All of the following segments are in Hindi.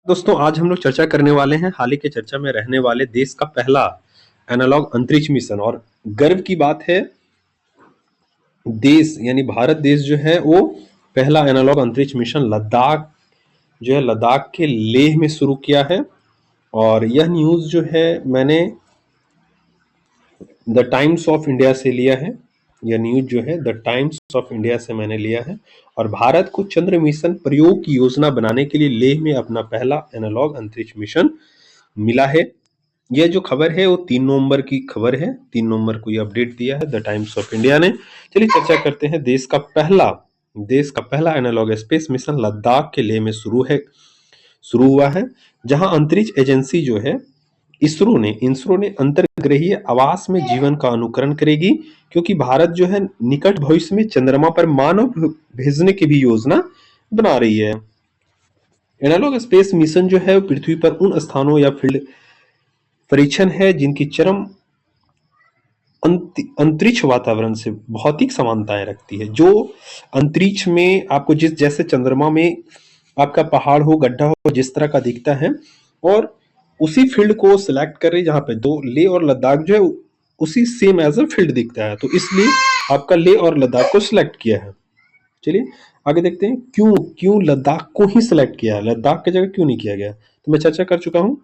दोस्तों आज हम लोग चर्चा करने वाले हैं हाल ही के चर्चा में रहने वाले देश का पहला एनालॉग अंतरिक्ष मिशन। और गर्व की बात है, देश यानी भारत देश जो है वो पहला एनालॉग अंतरिक्ष मिशन लद्दाख जो है लद्दाख के लेह में शुरू किया है। और यह न्यूज़ जो है मैंने द टाइम्स ऑफ इंडिया से लिया है। यह न्यूज जो है द टाइम्स ऑफ इंडिया से मैंने लिया है। और भारत को चंद्र मिशन प्रयोग की योजना बनाने के लिए लेह में अपना पहला एनालॉग अंतरिक्ष मिशन मिला है। यह जो खबर है वो 3 नवंबर की खबर है। 3 नवंबर को यह अपडेट दिया है द टाइम्स ऑफ इंडिया ने। चलिए चर्चा करते हैं। देश का पहला एनालॉग स्पेस मिशन लद्दाख के लेह में शुरू हुआ है, जहां अंतरिक्ष एजेंसी जो है इसरो ने अंतर्ग्रहीय आवास में जीवन का अनुकरण करेगी, क्योंकि भारत जो है निकट भविष्य में चंद्रमा पर मानव भेजने की भी योजना बना रही है। एनालॉग स्पेस मिशन जो है पृथ्वी पर उन स्थानों या फील्ड परीक्षण है जिनकी चरम अंतरिक्ष वातावरण से भौतिक समानताएं रखती है। जो अंतरिक्ष में आपको जैसे चंद्रमा में आपका पहाड़ हो, गड्ढा हो, जिस तरह का दिखता है, और उसी फील्ड को सिलेक्ट कर रही, जहां पे दो लेह और लद्दाख जो है उसी सेम एज अ फील्ड दिखता है, तो इसलिए आपका लेह और लद्दाख को सिलेक्ट किया है। चलिए आगे देखते हैं क्यों क्यों लद्दाख को ही सिलेक्ट किया है, लद्दाख की जगह क्यों नहीं किया गया। तो मैं चर्चा कर चुका हूं,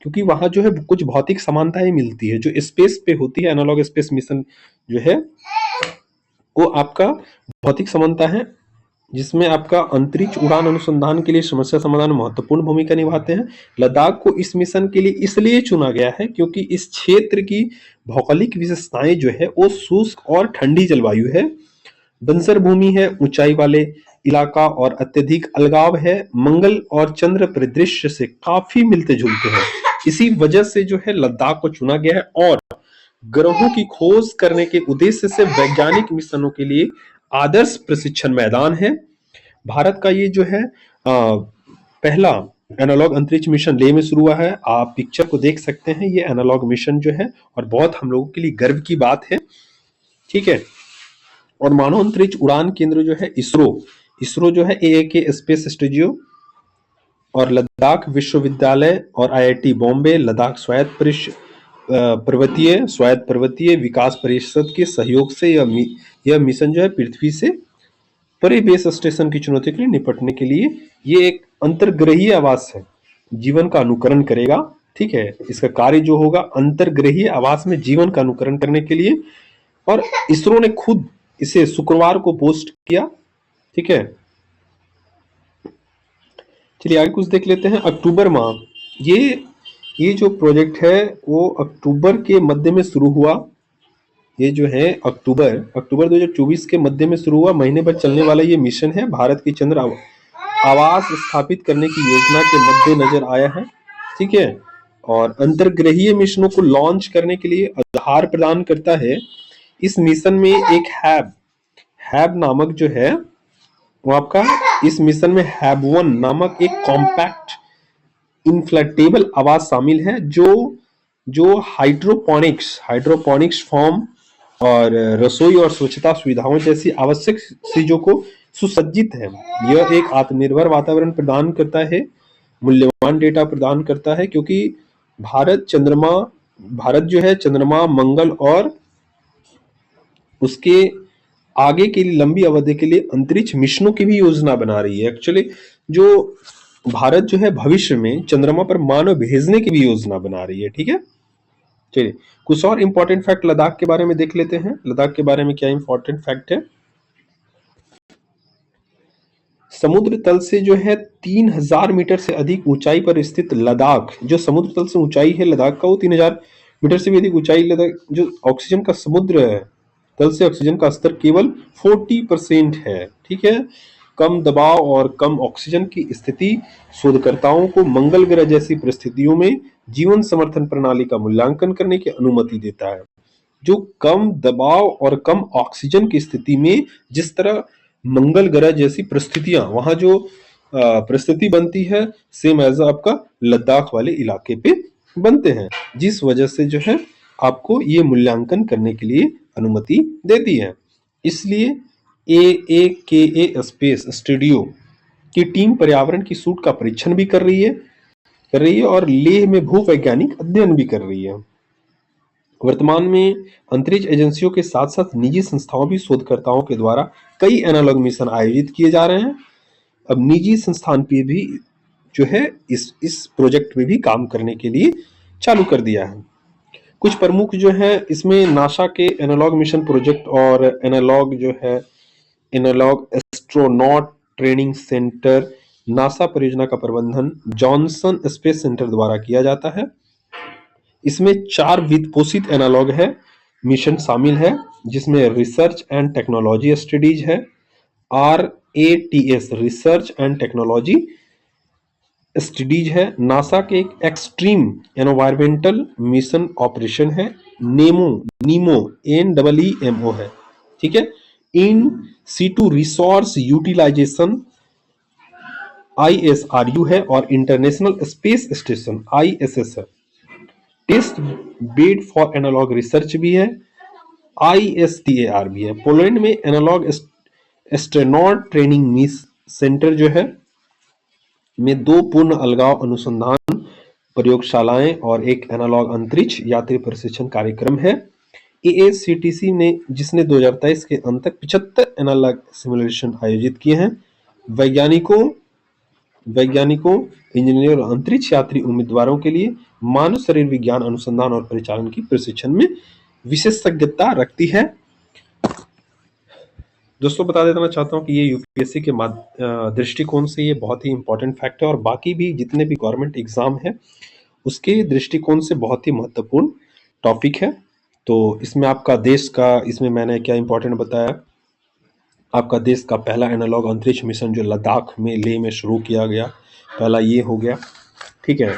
क्योंकि वहां जो है कुछ भौतिक समानताएं मिलती है जो स्पेस पे होती है। एनालॉग स्पेस मिशन जो है वो आपका भौतिक समानता है, जिसमें आपका अंतरिक्ष उड़ान अनुसंधान के लिए समस्या समाधान महत्वपूर्ण भूमिका निभाते हैं। लद्दाख को इस मिशन के लिए इसलिए चुना गया है क्योंकि इस क्षेत्र की भौगोलिक विशेषताएं जो है वो शुष्क और ठंडी जलवायु है, बंजर भूमि है, ऊंचाई वाले इलाका और अत्यधिक अलगाव है, मंगल और चंद्र परिदृश्य से काफी मिलते जुलते हैं। इसी वजह से जो है लद्दाख को चुना गया है। और ग्रहों की खोज करने के उद्देश्य से वैज्ञानिक मिशनों के लिए आदर्श प्रशिक्षण मैदान है। भारत का ये जो है पहला एनालॉग अंतरिक्ष मिशन लेह में शुरू हुआ है। आप पिक्चर को देख सकते हैं, ये एनालॉग मिशन जो है, और बहुत हम लोगों के लिए गर्व की बात है। ठीक है। और मानव अंतरिक्ष उड़ान केंद्र जो है इसरो जो है AAK स्पेस स्टूडियो और लद्दाख विश्वविद्यालय और IIT बॉम्बे, लद्दाख स्वायत्त पर्वतीय विकास परिषद के सहयोग से यह मिशन जो है पृथ्वी से परे बेस स्टेशन की चुनौती के लिए निपटने के लिए ये एक अंतर्ग्रहीय आवास है, जीवन का अनुकरण करेगा। ठीक है। इसका कार्य जो होगा अंतर्ग्रहीय आवास में जीवन का अनुकरण करने के लिए। और इसरो ने खुद इसे शुक्रवार को पोस्ट किया। ठीक है। चलिए आगे कुछ देख लेते हैं। अक्टूबर माह, ये जो प्रोजेक्ट है वो अक्टूबर के मध्य में शुरू हुआ। ये जो है अक्टूबर 2024 के मध्य में शुरू हुआ, महीने भर चलने वाला ये मिशन है। भारत की चंद्र आवास स्थापित करने की योजना के मद्देनजर आया है। ठीक है। और अंतर्ग्रहीय मिशनों को लॉन्च करने के लिए आधार प्रदान करता है। इस मिशन में एक हैब नामक जो है वो आपका, इस मिशन में हैब-1 नामक एक कॉम्पैक्ट इन्फ्लेटेबल आवास शामिल है, जो हाइड्रोपोनिक्स फॉर्म और रसोई और स्वच्छता सुविधाओं जैसी आवश्यक चीजों को सुसज्जित है। यह एक आत्मनिर्भर वातावरण प्रदान करता है, मूल्यवान डेटा प्रदान करता है, क्योंकि भारत जो है चंद्रमा, मंगल और उसके आगे के लिए लंबी अवधि के लिए अंतरिक्ष मिशनों की भी योजना बना रही है। एक्चुअली जो भारत जो है भविष्य में चंद्रमा पर मानव भेजने की भी योजना बना रही है। ठीक है। चलिए कुछ और इंपॉर्टेंट फैक्ट लद्दाख के बारे में देख लेते हैं। लद्दाख के बारे में क्या इंपॉर्टेंट फैक्ट है। समुद्र तल से जो है 3000 मीटर से अधिक ऊंचाई पर स्थित लद्दाख, जो समुद्र तल से ऊंचाई है लद्दाख का वो 3000 मीटर से भी अधिक ऊंचाई लद्दाख, जो ऑक्सीजन का समुद्र है तल से ऑक्सीजन का स्तर केवल 40% है। ठीक है। कम दबाव और कम ऑक्सीजन की स्थिति शोधकर्ताओं को मंगल ग्रह जैसी परिस्थितियों में जीवन समर्थन प्रणाली का मूल्यांकन करने की अनुमति देता है। जो कम दबाव और कम ऑक्सीजन की स्थिति में, जिस तरह मंगल ग्रह जैसी परिस्थितियां वहां जो परिस्थिति बनती है, सेम एज आपका लद्दाख वाले इलाके पे बनते हैं, जिस वजह से जो है आपको ये मूल्यांकन करने के लिए अनुमति देती है। इसलिए AAKA स्पेस स्टूडियो की टीम पर्यावरण की सूट का परीक्षण भी कर रही है। कर रही है और लेह में भूवैज्ञानिक अध्ययन भी कर रही है। वर्तमान में अंतरिक्ष एजेंसियों के साथ साथ निजी संस्थाओं भी शोधकर्ताओं के द्वारा कई एनालॉग मिशन आयोजित किए जा रहे हैं। अब निजी संस्थान पे भी जो है इस प्रोजेक्ट में भी काम करने के लिए चालू कर दिया है। कुछ प्रमुख जो है इसमें नासा के एनालॉग मिशन प्रोजेक्ट और analogue astronaut training centre NASA परियोजना का प्रबंधन जॉनसन स्पेस सेंटर द्वारा किया जाता है। इसमें 4 वित्त पोषित एनालॉग है मिशन शामिल है, जिसमें रिसर्च एंड टेक्नोलॉजी स्टडीज है, RATS research and technology studies है। नासा के एक एक्सट्रीम एनवायरमेंटल मिशन ऑपरेशन है, नीमो NEEMO है, ठीक है। In situ resource utilisation ISRU है और इंटरनेशनल स्पेस स्टेशन ISS है। Test bed for analogue research भी है, ISTAR भी है। पोलैंड में एनालॉग एस्ट्रोनॉट ट्रेनिंग सेंटर जो है में 2 पूर्ण अलगाव अनुसंधान प्रयोगशालाएं और एक एनालॉग अंतरिक्ष यात्री प्रशिक्षण कार्यक्रम है। AACTC ने जिसने 2023 के अंत तक 75 एनालॉग सिमुलेशन आयोजित किए हैं। वैज्ञानिकों, इंजीनियर और अंतरिक्ष यात्री उम्मीदवारों के लिए मानव शरीर विज्ञान अनुसंधान और परिचालन की प्रशिक्षण में विशेषज्ञता रखती है। दोस्तों बता देना चाहता हूँ कि ये यूपीएससी के दृष्टिकोण से ये बहुत ही इंपॉर्टेंट फैक्ट है और बाकी भी जितने भी गवर्नमेंट एग्जाम है उसके दृष्टिकोण से बहुत ही महत्वपूर्ण टॉपिक है। तो इसमें आपका देश का, इसमें मैंने क्या इंपॉर्टेंट बताया, आपका देश का पहला एनालॉग अंतरिक्ष मिशन जो लद्दाख में लेह में शुरू किया गया, पहला ये हो गया, ठीक है।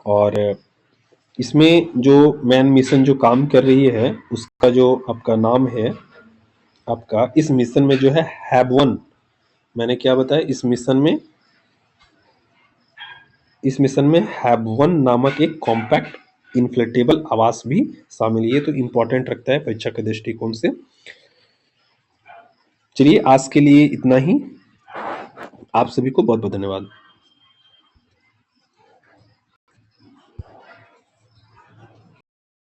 और इसमें जो मैन मिशन जो काम कर रही है उसका जो आपका नाम है, आपका इस मिशन में जो है हैब-1, मैंने क्या बताया, इस मिशन में हैब-1 नामक एक कॉम्पैक्ट इन्फ्लेटेबल आवास भी शामिल है। ये तो इंपॉर्टेंट रखता है परीक्षा के दृष्टिकोण से। चलिए आज के लिए इतना ही। आप सभी को बहुत बहुत धन्यवाद।